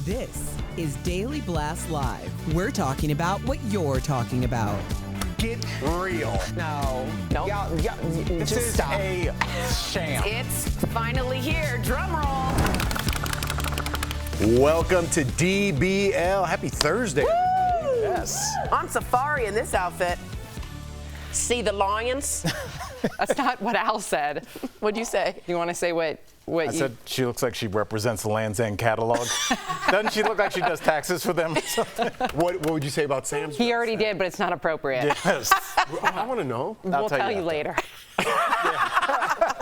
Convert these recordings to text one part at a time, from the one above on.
This is Daily Blast Live. We're talking about what you're talking about. Get real. No. This Just is stop. a sham. It's finally here. Drum roll. Welcome to DBL. Happy Thursday. Woo! Yes. On safari in this outfit. See the lions? That's not what Al said. What'd you say? You want to say what I you said she looks like she represents the Land's End catalog. Doesn't she look like she does taxes for them? What would you say about Sam's? He already did, but it's not appropriate. Yes. I want to know. We'll tell you after. later.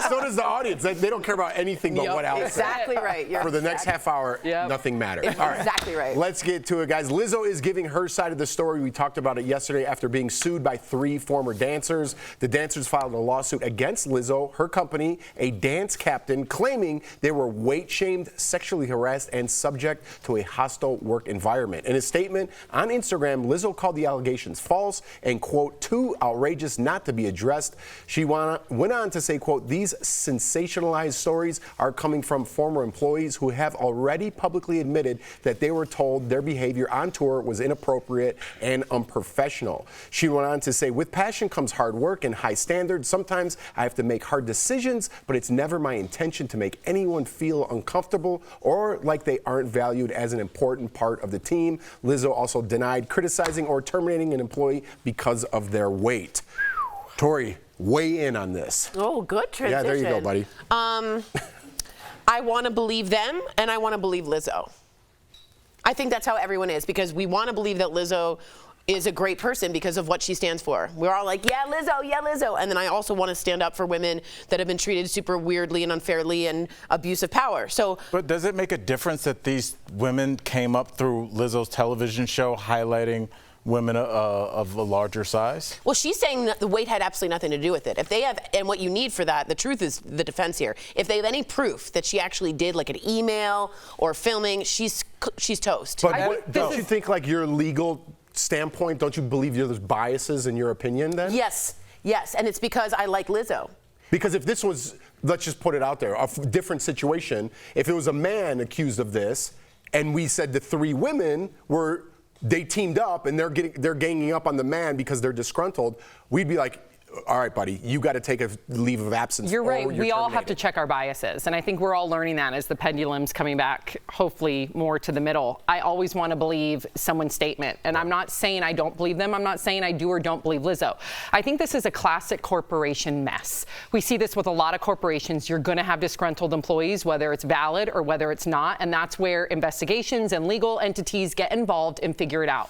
So does the audience. They don't care about anything but what Al said. Exactly right. You're For the next half hour, Yep. nothing matters. All right. Exactly right. Let's get to it, guys. Lizzo is giving her side of the story. We talked about it yesterday after being sued by 3 former dancers. The dancers filed a lawsuit against Lizzo, her company, a dance captain, claiming they were weight-shamed, sexually harassed, and subject to a hostile work environment. In a statement on Instagram, Lizzo called the allegations false and, quote, too outrageous not to be addressed. She went on to say, quote, these sensationalized stories are coming from former employees who have already publicly admitted that they were told their behavior on tour was inappropriate and unprofessional. She went on to say, with passion comes hard work and high standards. Sometimes I have to make hard decisions, but it's never my intention to make anyone feel uncomfortable or like they aren't valued as an important part of the team. Lizzo also denied criticizing or terminating an employee because of their weight. Tori, weigh in on this. Oh, good transition. Yeah, there you go, buddy. I want to believe them, and I want to believe Lizzo. I think that's how everyone is, because we want to believe that Lizzo is a great person because of what she stands for. We're all like, yeah, Lizzo, yeah, Lizzo. And then I also want to stand up for women that have been treated super weirdly and unfairly and abuse of power. So, But does it make a difference that these women came up through Lizzo's television show highlighting women of a larger size? well, she's saying that the weight had absolutely nothing to do with it. If they have, and what you need for that, the truth is the defense here. If they have any proof that she actually did like an email or filming, she's toast. But don't you think, like, your legal standpoint, don't you believe there's biases in your opinion then? Yes, and it's because I like Lizzo. Because if this was, let's just put it out there, a different situation, if it was a man accused of this and we said the 3 women they teamed up and they're ganging up on the man because they're disgruntled, we'd be like, all right, buddy, you got to take a leave of absence. You're right. or We all have to terminated. check our biases. And I think we're all learning that as the pendulum's coming back, hopefully more to the middle. I always want to believe someone's statement. And I'm not saying I don't believe them. I'm not saying I do or don't believe Lizzo. I think this is a classic corporation mess. We see this with a lot of corporations. You're going to have disgruntled employees, whether it's valid or whether it's not. And that's where investigations and legal entities get involved and figure it out.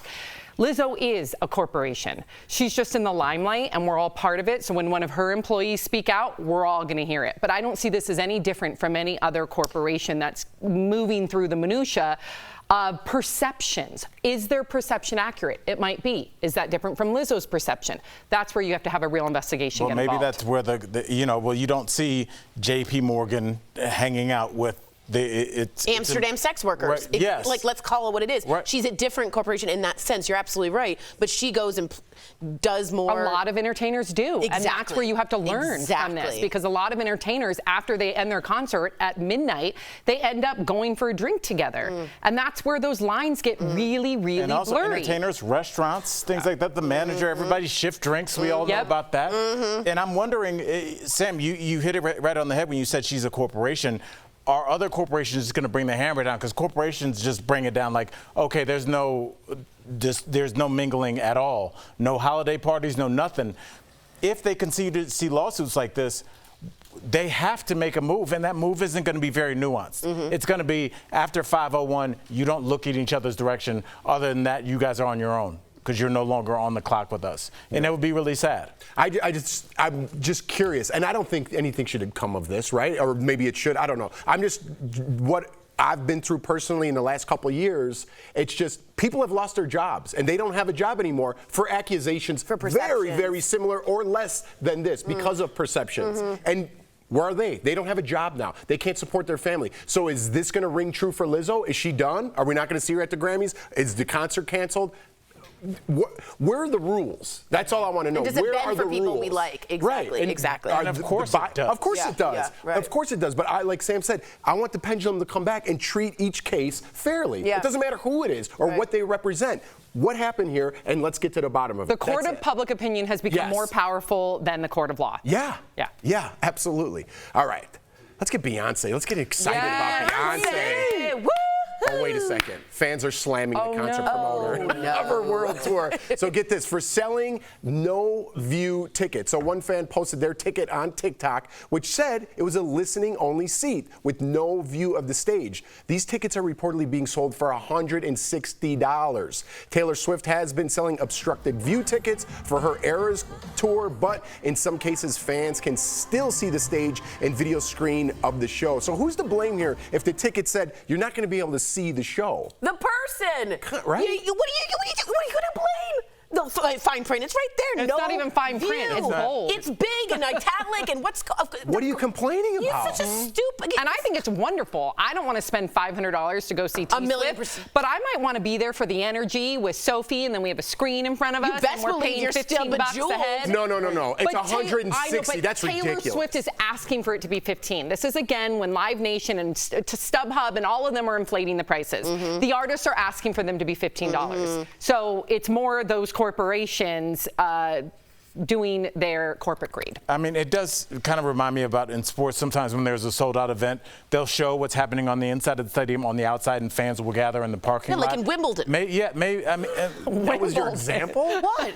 Lizzo is a corporation. She's just in the limelight and we're all part of it. So when one of her employees speak out, we're all going to hear it. But I don't see this as any different from any other corporation that's moving through the minutia of perceptions. Is their perception accurate? It might be. Is that different from Lizzo's perception? That's where you have to have a real investigation. Well, get maybe involved. that's where you don't see J.P. Morgan hanging out with Amsterdam sex workers. Right, yes. Like, let's call it what it is. Right. She's a different corporation in that sense. You're absolutely right. But she goes and does more. A lot of entertainers do. Exactly. And that's where you have to learn from this. Because a lot of entertainers, after they end their concert at midnight, they end up going for a drink together. And that's where those lines get really, really And also blurry. entertainers, restaurants, things like that. The manager, everybody shift drinks. We all know Yep. about that. And I'm wondering, Sam, you hit it right on the head when you said she's a corporation. Are other corporations just going to bring the hammer down? Because corporations just bring it down like, okay, there's no mingling at all. No holiday parties, no nothing. If they continue to see lawsuits like this, they have to make a move, and that move isn't going to be very nuanced. It's going to be after 5:01, you don't look in each other's direction. Other than that, you guys are on your own because you're no longer on the clock with us. And that would be really sad. I'm just curious, and I don't think anything should come of this, right? Or maybe it should. I don't know. What I've been through personally in the last couple of years, it's just people have lost their jobs and they don't have a job anymore for accusations very, very similar or less than this because of perceptions. And where are they? They don't have a job now. They can't support their family. So is this going to ring true for Lizzo? Is she done? Are we not going to see her at the Grammys? Is the concert canceled? where are the rules? That's all I want to know. Does it Where bend are for the people rules? we like? Exactly. Right. Exactly. And of course it does. Of course it does. Yeah, right. Of course it does. But like Sam said, I want the pendulum to come back and treat each case fairly. Yeah. It doesn't matter who it is or what they represent. What happened here? And let's get to the bottom of it. The court of public opinion has become more powerful than the court of law. Yeah. Yeah. Yeah, absolutely. All right. Let's get Beyonce. Let's get excited about Beyonce. Woo! Oh, wait a second. Fans are slamming the concert promoter of her world tour. So get this, for selling no-view tickets. So one fan posted their ticket on TikTok, which said it was a listening-only seat with no view of the stage. These tickets are reportedly being sold for $160. Taylor Swift has been selling obstructed view tickets for her Eras tour, but in some cases, fans can still see the stage and video screen of the show. So who's to blame here if the ticket said you're not going to be able to see the show? The person. Right? What are you going to blame? The fine print. It's right there. It's no not even fine print. view. It's bold. It's big and italic and What are you complaining about? It's such a stupid. And I think it's wonderful. I don't want to spend $500 to go see T Swift, but I might want to be there for the energy with Sophie, and then we have a screen in front of us, best and we're believe paying you're still $15 bejeweled. a head. No. It's But 160. That's Taylor ridiculous. Swift is asking for it to be 15. This is again when Live Nation and to StubHub and all of them are inflating the prices. The artists are asking for them to be $15. So it's more those corporations doing their corporate greed. I mean, it does kind of remind me about in sports, sometimes when there's a sold-out event, they'll show what's happening on the inside of the stadium on the outside, and fans will gather in the parking lot. like in Wimbledon. That was your example? What?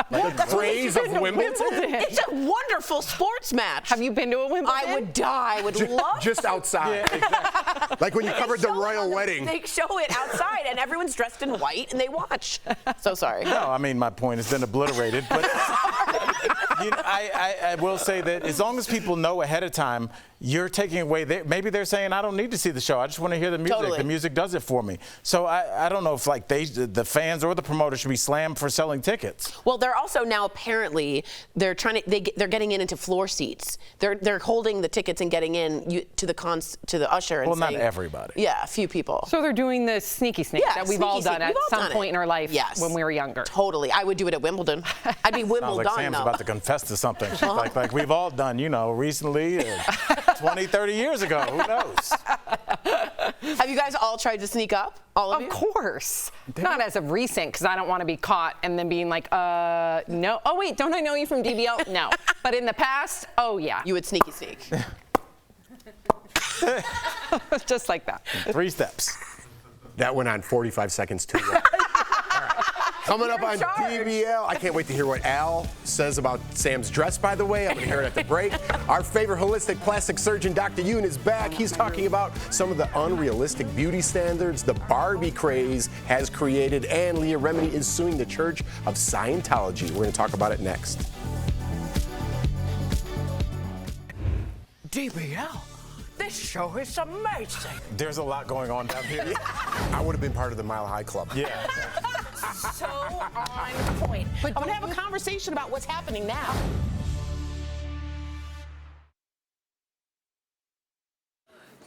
The craze of Wimbledon? It's a wonderful sports match. Have you been to a Wimbledon? I would die. I would love Just outside. Yeah, exactly. Like when you covered the royal wedding. They show it outside, and everyone's dressed in white, and they watch. So sorry. No, I mean, my point has been obliterated, but I will say that as long as people know ahead of time, you're taking away, maybe they're saying, I don't need to see the show. I just want to hear the music. Totally. The music does it for me. So I don't know if like the fans or the promoter should be slammed for selling tickets. Well, they're also now apparently they're getting into floor seats. They're holding the tickets and getting in to the usher. And Well, not saying, everybody. Yeah, a few people. So they're doing the sneaky sneak Yeah, that we've sneaky all done sneak. at We've all some done point it. in our life Yes. when we were younger. Totally. I would do it at Wimbledon. I'd be Wimbledon Sounds like Sam's though. about to confess to something. like we've all done, recently, 20, 30 years ago. Who knows? Have you guys all tried to sneak up? All of you? Of course. Not as of recent, because I don't want to be caught and then being like, no. Oh, wait, don't I know you from DBL? No. But in the past, oh, yeah. You would sneaky sneak. Just like that. 3 steps. That went on 45 seconds too long. Coming up on DBL, I can't wait to hear what Al says about Sam's dress, by the way. I'm going to hear it at the break. Our favorite holistic plastic surgeon, Dr. Yoon, is back. He's talking about some of the unrealistic beauty standards the Barbie craze has created, and Leah Remini is suing the Church of Scientology. We're going to talk about it next. DBL, this show is amazing. There's a lot going on down here. I would have been part of the Mile High Club. Yeah. So on point. But I'm going to have a conversation about what's happening now.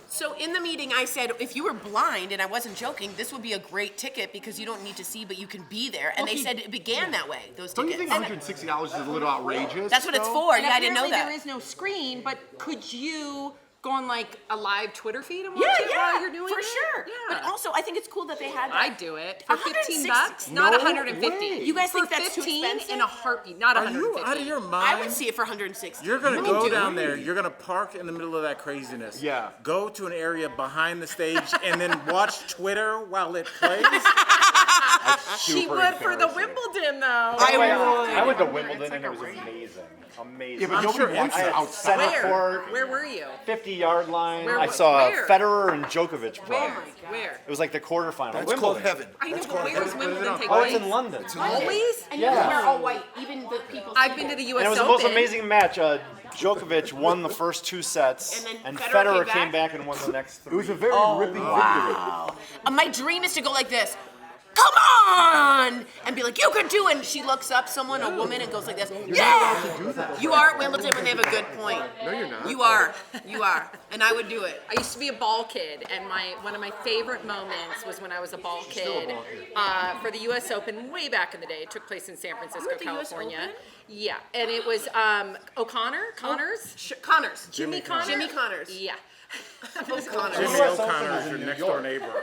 So in the meeting, I said, if you were blind, and I wasn't joking, this would be a great ticket because you don't need to see, but you can be there. And they said it began that way, those Don't tickets. you think $160 is a little outrageous? That's what it's though? for. And Yeah, I didn't know apparently that. there is no screen, but could you go on like a live Twitter feed and watch Yeah, it yeah, while you're doing for it? sure. Yeah. But also, I think it's cool that they had that. I'd do it for 160 $15, not No 150. way. You guys for think that's too 15 expensive? in a heartbeat, not Are 150. you out of your mind? I would see it for 160. You're going to You go do. down there, you're going to park in the middle of that craziness. Yeah. Go to an area behind the stage and then watch Twitter while it plays. She would for the Wimbledon, though. I went to Wimbledon and it was amazing. Amazing. Yeah, but I'm nobody sure wants I to had outside. center court, Where were you? 50-yard line. Where- I saw where? Federer and Djokovic play. Where? It was like the quarterfinal. That's Wimbledon. called heaven. I know, but where does Wimbledon take Oh, place? it's in London. Always? And you can wear all white, even the people. I've been to the U.S. And it was Open. the most amazing match. Djokovic won the first 2 sets, And and then Federer Federer came back and won the next 3. It was a very ripping victory. My dream is to go like this. come on, and be like, you can do it. And she looks up someone, a woman, and goes like this, yeah. You are at Wimbledon when they have a good point. No, you're not. You are. You are. And I would do it. I used to be a ball kid, and one of my favorite moments was when I was a ball kid for the U.S. Open way back in the day. It took place in San Francisco, California. Yeah, and it was Connors? Jimmy Connors? Jimmy Connors. Yeah. Jimmy O'Connor's your next door neighbor.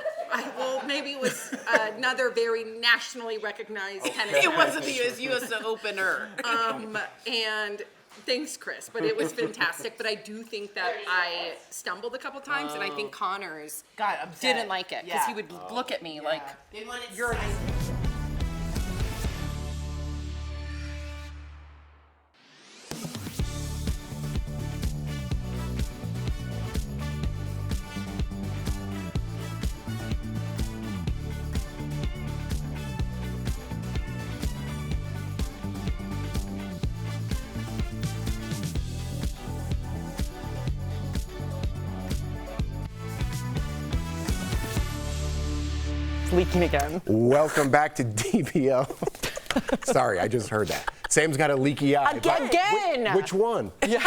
Well, maybe it was another very nationally recognized tennis. It wasn't the U.S. Opener. And thanks, Chris, but it was fantastic. But I do think that I stumbled a couple times, and I think Connors didn't like it because he would look at me like, you're. Leaking again. Welcome back to DBL. Sorry, I just heard that. Sam's got a leaky eye. Again. Which one? That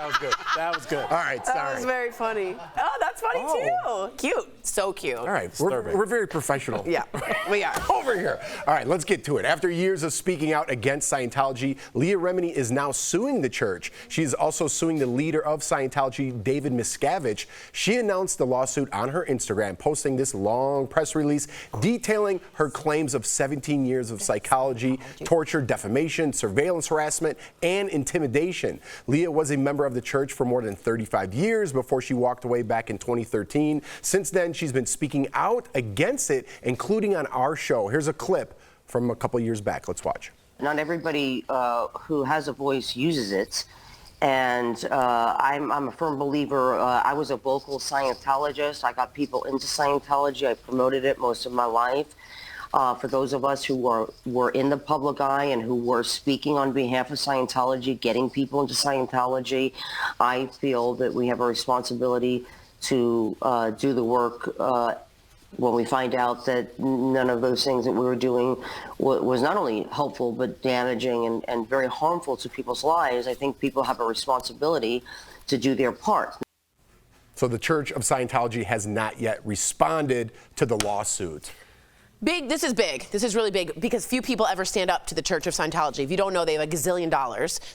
was good. That was good. All right, sorry. That was very funny. Oh, that's funny too. Cute. So cute. All right, we're very professional. Yeah, we are. Over here. All right, let's get to it. After years of speaking out against Scientology, Leah Remini is now suing the church. She is also suing the leader of Scientology, David Miscavige. She announced the lawsuit on her Instagram, posting this long press release detailing her claims of 17 years of psychology, torture, defamation, surveillance harassment, and intimidation. Leah was a member of the church for more than 35 years before she walked away back in 2013. Since then, she's been speaking out against it, including on our show. Here's a clip from a couple years back. Let's watch. Not everybody who has a voice uses it. And I'm a firm believer. I was a vocal Scientologist. I got people into Scientology. I promoted it most of my life. For those of us who were in the public eye and who were speaking on behalf of Scientology, getting people into Scientology, I feel that we have a responsibility to do the work when we find out that none of those things that we were doing was not only helpful but damaging and very harmful to people's lives. I think people have a responsibility to do their part. So the Church of Scientology has not yet responded to the lawsuit. Big. This is big. This is really big because few people ever stand up to the Church of Scientology. If you don't know, they have $1 gazillion.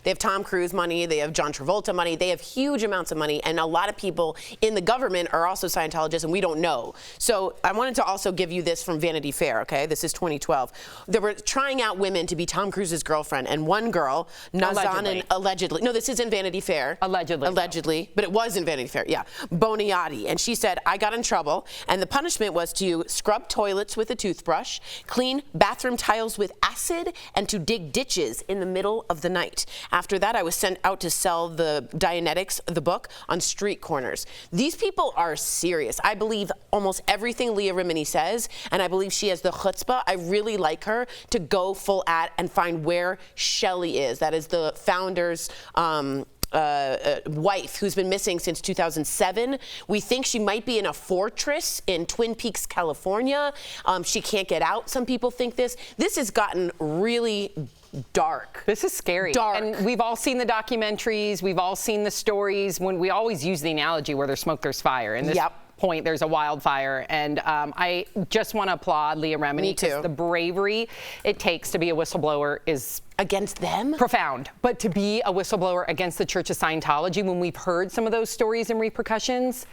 They have Tom Cruise money. They have John Travolta money. They have huge amounts of money. And a lot of people in the government are also Scientologists, and we don't know. So I wanted to also give you this from Vanity Fair, okay? This is 2012. They were trying out women to be Tom Cruise's girlfriend. And one girl, Nazanin, allegedly. No, this is in Vanity Fair. Allegedly. But it was in Vanity Fair, yeah. Boniati. And she said, I got in trouble. And the punishment was to scrub toilets with a toothbrush, clean bathroom tiles with acid, and to dig ditches in the middle of the night. After that, I was sent out to sell the Dianetics, the book, on street corners. These people are serious. I believe almost everything Leah Remini says, and I believe she has the chutzpah. I really like her to go full at and find where Shelley is. That is the founder's wife who's been missing since 2007. We think she might be in a fortress in Twin Peaks, California. She can't get out. Some people think this. This has gotten really dark. This is scary. Dark. And we've all seen the documentaries. We've all seen the stories. When we always use the analogy where there's smoke, there's fire. And this point, there's a wildfire. And I just want to applaud Leah Remini. Me too. Because the bravery it takes to be a whistleblower is against them? Profound. But to be a whistleblower against the Church of Scientology, when we've heard some of those stories and repercussions,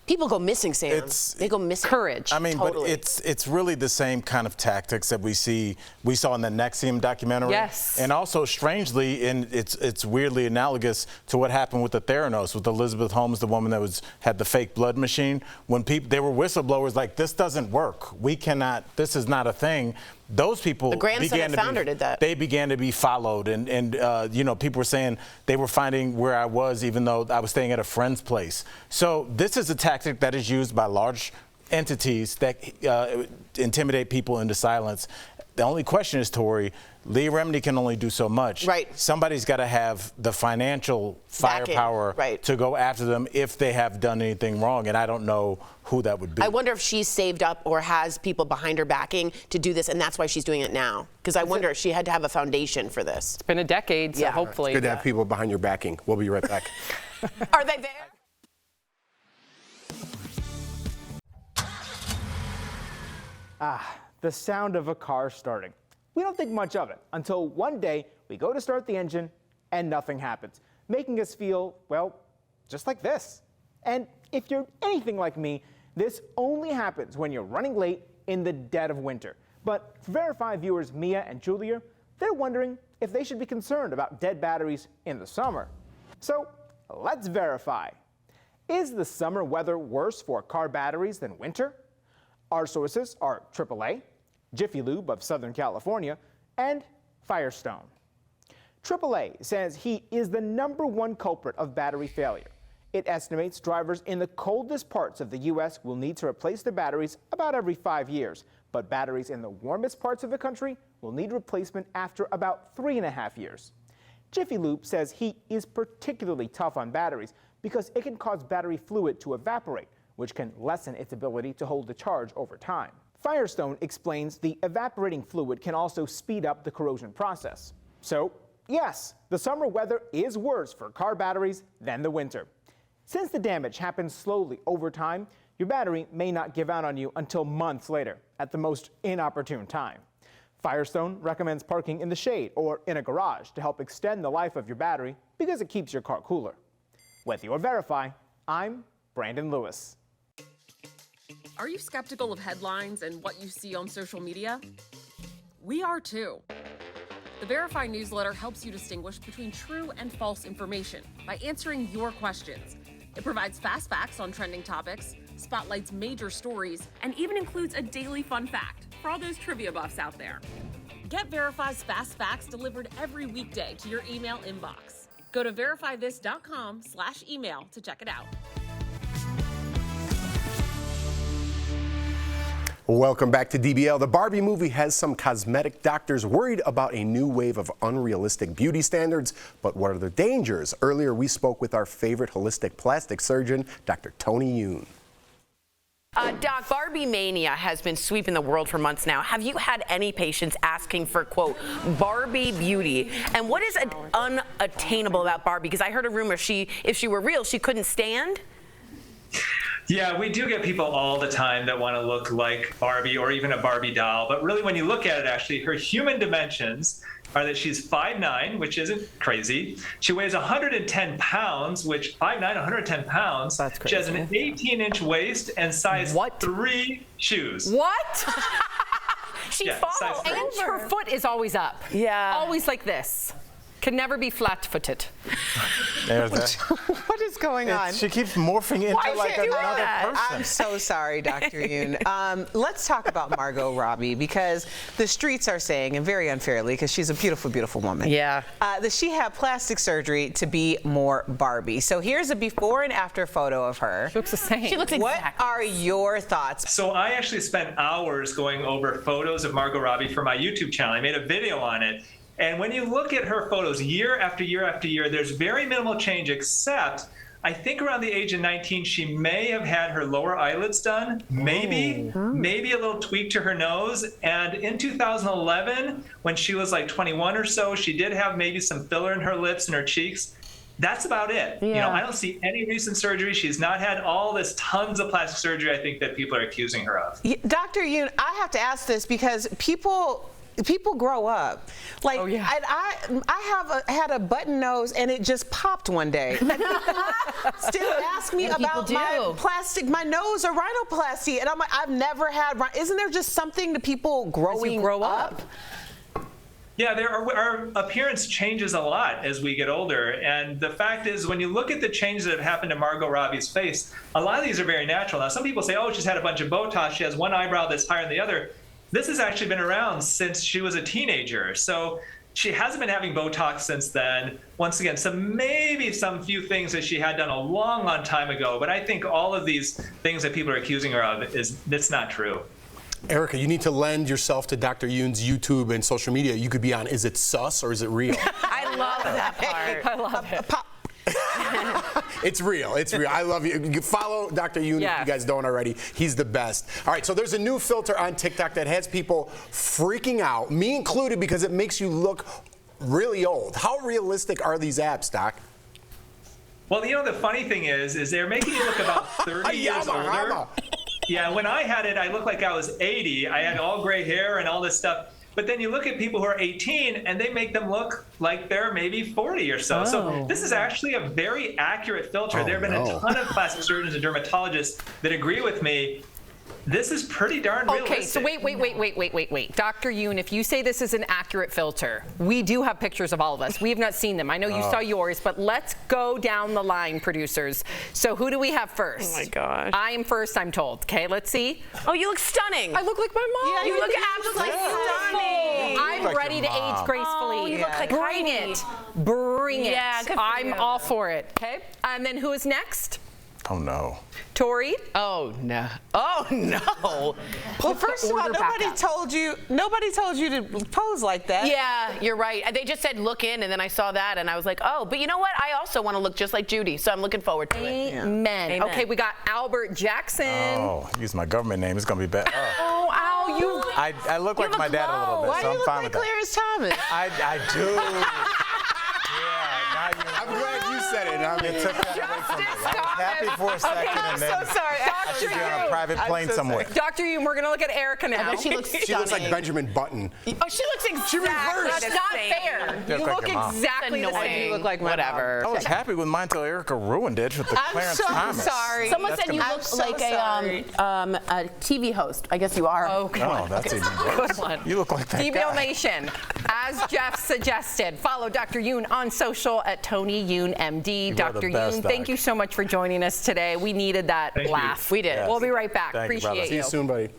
people go missing, Sam. They go missing. Courage. I mean, totally. but it's really the same kind of tactics that we saw in the NXIVM documentary. Yes. And also, strangely, and it's weirdly analogous to what happened with the Theranos, with Elizabeth Holmes, the woman that had the fake blood machine. When they were whistleblowers like, this doesn't work. We cannot, this is not a thing. Those people, the grandson of the founder did that. They began to be followed, and you know, people were saying they were finding where I was, even though I was staying at a friend's place. So this is a tactic that is used by large entities that intimidate people into silence. the only question is, Tori, Leah Remini can only do so much. Right. Somebody's got to have the financial Backing, firepower right. to go after them if they have done anything wrong, and I don't know who that would be. I wonder if she's saved up or has people behind her backing to do this, and that's why she's doing it now. Because I wonder if she had to have a foundation for this. It's been a decade, so Yeah. hopefully. Good to have people behind your backing. We'll be right back. Are they there? The sound of a car starting. We don't think much of it until one day we go to start the engine and nothing happens, making us feel, well, just like this. And if you're anything like me, this only happens when you're running late in the dead of winter. But for Verify viewers Mia and Julia, they're wondering if they should be concerned about dead batteries in the summer. So let's verify. Is the summer weather worse for car batteries than winter? Our sources are AAA, Jiffy Lube of Southern California, and Firestone. AAA says heat is the #1 culprit of battery failure. It estimates drivers in the coldest parts of the U.S. will need to replace their batteries about every 5 years, but batteries in the warmest parts of the country will need replacement after about 3.5 years. Jiffy Lube says heat is particularly tough on batteries because it can cause battery fluid to evaporate, which can lessen its ability to hold the charge over time. Firestone explains the evaporating fluid can also speed up the corrosion process. So, yes, the summer weather is worse for car batteries than the winter. Since the damage happens slowly over time, your battery may not give out on you until months later, at the most inopportune time. Firestone recommends parking in the shade or in a garage to help extend the life of your battery because it keeps your car cooler. With your Verify, I'm Brandon Lewis. Are you skeptical of headlines and what you see on social media? We are too. The Verify newsletter helps you distinguish between true and false information by answering your questions. It provides fast facts on trending topics, spotlights major stories, and even includes a daily fun fact for all those trivia buffs out there. Get Verify's fast facts delivered every weekday to your email inbox. Go to verifythis.com/email to check it out. Welcome back to DBL. The Barbie movie has some cosmetic doctors worried about a new wave of unrealistic beauty standards. But what are the dangers? Earlier, we spoke with our favorite holistic plastic surgeon, Dr. Tony Yoon. Doc, Barbie mania has been sweeping the world for months now. Have you had any patients asking for, quote, Barbie beauty? And what is unattainable about Barbie? Because I heard a rumor if she were real, she couldn't stand? Yeah, we do get people all the time that want to look like Barbie or even a Barbie doll. But really, when you look at it, actually, her human dimensions are that she's 5'9", which isn't crazy. She weighs 110 pounds, which 5'9", 110 pounds. That's crazy. She has an 18-inch waist and size 3 shoes. What? She falls And her foot is always up. Yeah. Always like this. Can never be flat-footed. There's that. What is going on? She keeps morphing into like another person. I'm so sorry, Dr. Yoon. Let's talk about Margot Robbie, because the streets are saying, and very unfairly, because she's a beautiful, beautiful woman. Yeah. That she had plastic surgery to be more Barbie. So here's a before and after photo of her. She looks the same. She looks exact. What are your thoughts? So I actually spent hours going over photos of Margot Robbie for my YouTube channel. I made a video on it. And when you look at her photos year after year after year, there's very minimal change, except I think around the age of 19, she may have had her lower eyelids done, maybe a little tweak to her nose. And in 2011, when she was like 21 or so, she did have maybe some filler in her lips and her cheeks. That's about it. Yeah. You know, I don't see any recent surgery. She's not had all this tons of plastic surgery I think that people are accusing her of. Dr. Yoon, I have to ask this because people grow up. Like, I had a button nose and it just popped one day. And people still ask me about my nose or rhinoplasty, and I'm like, I've never had. Isn't there just something to people growing up? Yeah, our appearance changes a lot as we get older. And the fact is, when you look at the changes that have happened to Margot Robbie's face, a lot of these are very natural. Now, some people say, oh, she's had a bunch of Botox. She has one eyebrow that's higher than the other. This has actually been around since she was a teenager. So she hasn't been having Botox since then. Once again, maybe some few things that she had done a long, long time ago. But I think all of these things that people are accusing her of that's not true. Erica, you need to lend yourself to Dr. Yoon's YouTube and social media. You could be on Is It Sus or Is It Real? I love that part. I love it. It's real. It's real. I love you. You follow Dr. Yoon if you guys don't already. He's the best. All right, so there's a new filter on TikTok that has people freaking out, me included, because it makes you look really old. How realistic are these apps, Doc? Well, you know, the funny thing is they're making you look about 30 years older. Yeah, when I had it, I looked like I was 80. I had all gray hair and all this stuff. But then you look at people who are 18 and they make them look like they're maybe 40 or so. So this is actually a very accurate filter. There have been a ton of plastic surgeons and dermatologists that agree with me. This is pretty darn realistic. Okay, so wait. Dr. Yoon, if you say this is an accurate filter, we do have pictures of all of us. We have not seen them. I know you saw yours, but let's go down the line, producers. So who do we have first? Oh my gosh. I am first, I'm told. Okay, let's see. Oh, you look stunning. I look like my mom. Yeah, you look absolutely stunning. I'm like ready to age gracefully. Oh, you look like Bring it. Bring it. Yeah, good for I'm you. all for it. Okay, and then who is next? Oh, no. Tori? Oh no! Oh no! Well, first of all, nobody told you to pose like that. Yeah, you're right. They just said look in, and then I saw that, and I was like, oh, but you know what? I also want to look just like Judy, so I'm looking forward to it. Amen. Okay, we got Albert Jackson. Oh, use my government name. It's going to be bad. Oh, ow, you. I look like my dad a little bit, Why so do I'm you look fine like with that. Clarence Thomas? I do. I'm glad you said it. You took that away from me. I was happy for a second, and then I should be on a private plane somewhere. Dr. Yoon, we're going to look at Erica now. She looks stunning. She looks like Benjamin Button. Oh, she looks exactly reversed. the That's not same. fair. You You look like look your mom. exactly the Annoying. same. You look like my Whatever. I was happy with mine until Erica ruined it with the I'm Clarence so Thomas. sorry. Someone That's said you gonna- look I'm so like a TV host. I guess you are. Okay. Oh, that's even worse. You look like that DBL guy. Nation, as Jeff suggested, follow Dr. Yoon on social at Tony Yoon MD. You are Dr. the best, Yoon, Doc. thank you so much for joining us today. We needed that Thank you. laugh. We did. Yes. We'll be right back. Thank you, brother. Appreciate See you soon, buddy.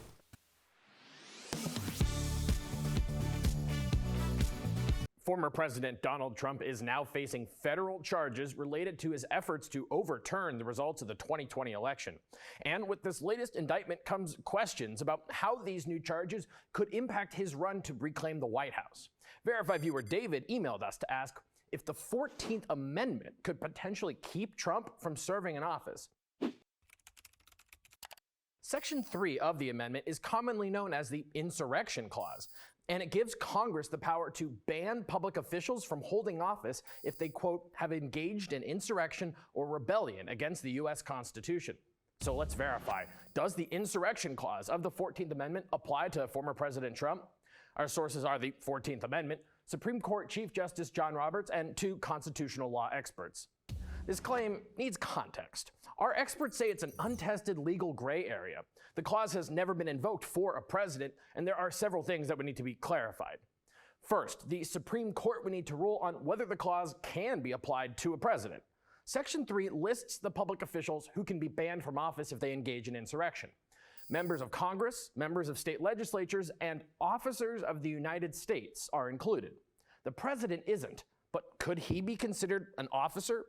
Former President Donald Trump is now facing federal charges related to his efforts to overturn the results of the 2020 election. And with this latest indictment comes questions about how these new charges could impact his run to reclaim the White House. Verify viewer David emailed us to ask if the 14th Amendment could potentially keep Trump from serving in office. Section 3 of the amendment is commonly known as the Insurrection Clause, and it gives Congress the power to ban public officials from holding office if they, quote, have engaged in insurrection or rebellion against the U.S. Constitution. So let's verify. Does the Insurrection Clause of the 14th Amendment apply to former President Trump? Our sources are the 14th Amendment, Supreme Court Chief Justice John Roberts, and 2 constitutional law experts. This claim needs context. Our experts say it's an untested legal gray area. The clause has never been invoked for a president, and there are several things that would need to be clarified. First, the Supreme Court would need to rule on whether the clause can be applied to a president. Section 3 lists the public officials who can be banned from office if they engage in insurrection. Members of Congress, members of state legislatures, and officers of the United States are included. The president isn't, but could he be considered an officer?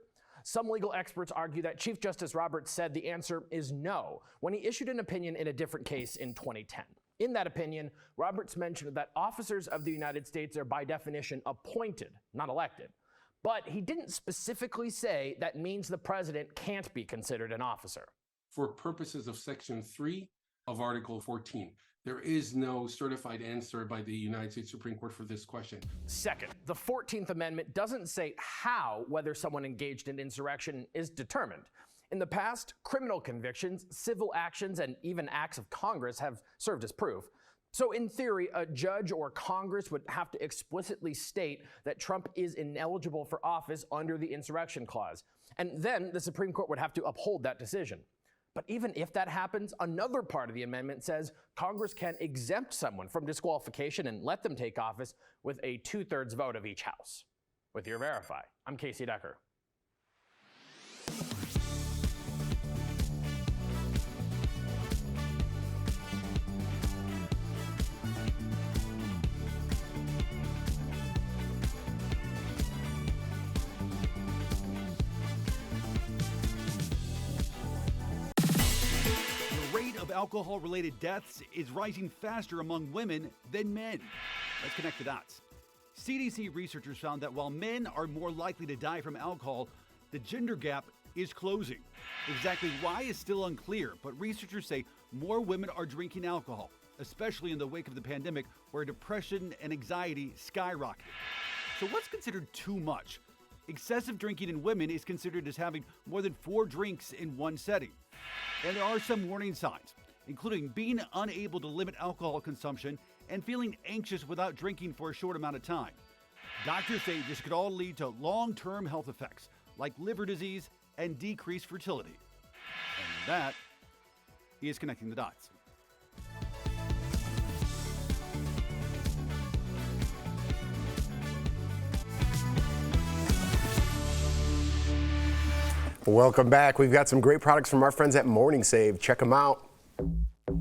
Some legal experts argue that Chief Justice Roberts said the answer is no when he issued an opinion in a different case in 2010. In that opinion, Roberts mentioned that officers of the United States are by definition appointed, not elected. But he didn't specifically say that means the president can't be considered an officer. For purposes of Section 3 of Article 14, there is no certified answer by the United States Supreme Court for this question. Second, the 14th Amendment doesn't say how whether someone engaged in insurrection is determined. In the past, criminal convictions, civil actions, and even acts of Congress have served as proof. So in theory, a judge or Congress would have to explicitly state that Trump is ineligible for office under the Insurrection Clause. And then the Supreme Court would have to uphold that decision. But even if that happens, another part of the amendment says Congress can exempt someone from disqualification and let them take office with a 2/3 vote of each house. With your Verify, I'm Casey Decker. alcohol-related deaths is rising faster among women than men. Let's connect the dots. CDC researchers found that while men are more likely to die from alcohol, the gender gap is closing. Exactly why is still unclear, but researchers say more women are drinking alcohol, especially in the wake of the pandemic, where depression and anxiety skyrocketed. So what's considered too much? Excessive drinking in women is considered as having more than 4 drinks in one setting. And there are some warning signs, including being unable to limit alcohol consumption and feeling anxious without drinking for a short amount of time. Doctors say this could all lead to long-term health effects like liver disease and decreased fertility. And that is Connecting the Dots. Welcome back. We've got some great products from our friends at Morning Save. Check them out.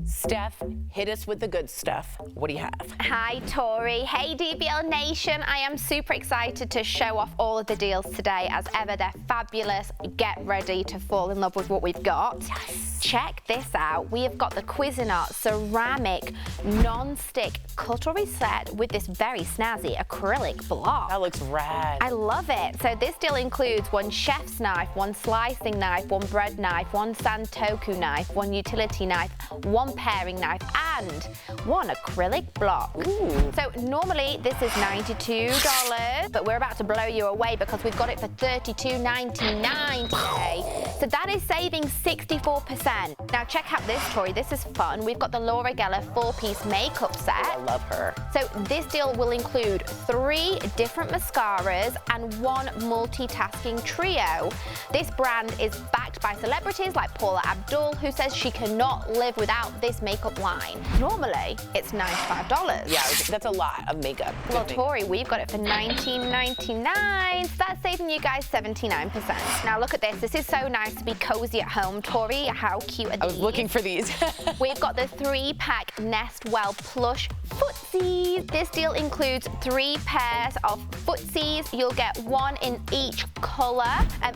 Steph, hit us with the good stuff. What do you have? Hi, Tori. Hey, DBL Nation. I am super excited to show off all of the deals today. As ever, they're fabulous. Get ready to fall in love with what we've got. Yes. Check this out. We have got the Cuisinart ceramic non-stick cutlery set with this very snazzy acrylic block. That looks rad. I love it. So this deal includes 1 chef's knife, 1 slicing knife, 1 bread knife, 1 santoku knife, 1 utility knife, 1 paring knife, and 1 acrylic block. Ooh. So normally this is $92, but we're about to blow you away because we've got it for $32.99 today. So that is saving 64%. Now check out this, Tori. This is fun. We've got the Laura Geller 4-piece makeup set. I love her. So this deal will include 3 different mascaras and 1 multitasking trio. This brand is backed by celebrities like Paula Abdul, who says she cannot live without this makeup line. Normally, it's $95. Yeah, that's a lot of makeup. Well, Tori, we've got it for $19.99, so that's saving you guys 79%. Now look at this. This is so nice to be cozy at home. Tori, how cute are these? I was looking for these. We've got the 3-pack Nest Well plush footsies. This deal includes 3 pairs of footsies. You'll get 1 in each color.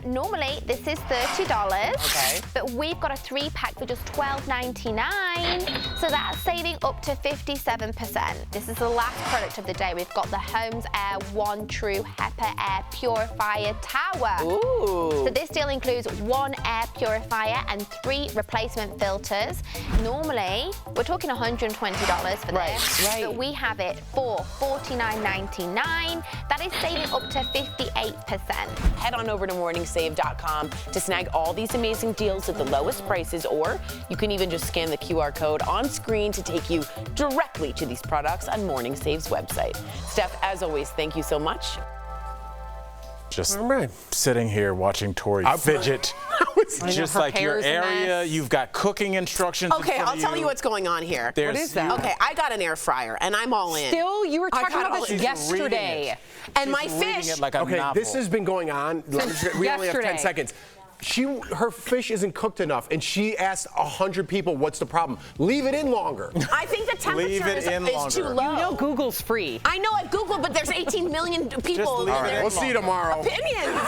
Normally, this is $30. Okay. But we've got a 3-pack for just $12.99. So that's saving up to 57%. This is the last product of the day. We've got the Homes Air 1 True HEPA Air Purifier Tower. Ooh. So this deal includes 1 air purifier and 3 replacement filters. Normally, we're talking $120 for this. Right. But we have it for $49.99. That is saving up to 58%. Head on over to morningsave.com to snag all these amazing deals at the lowest prices, or you can even just scan the QR code on screen to take you directly to these products on Morning Save's website. Steph, as always, thank you so much. Just sitting here watching Tori fidget. Just like your area, you've got cooking instructions. Okay, I'll tell you what's going on here. What is that? Okay, I got an air fryer and I'm all in. Still, you were talking about this yesterday. And my fish. This has been going on. We only have 10 seconds. Her fish isn't cooked enough, and she asked 100 people, what's the problem? Leave it in longer. I think the temperature is too low. You know Google's free. I know I've Googled, but there's 18 million people. All right, we'll see you tomorrow. Opinions.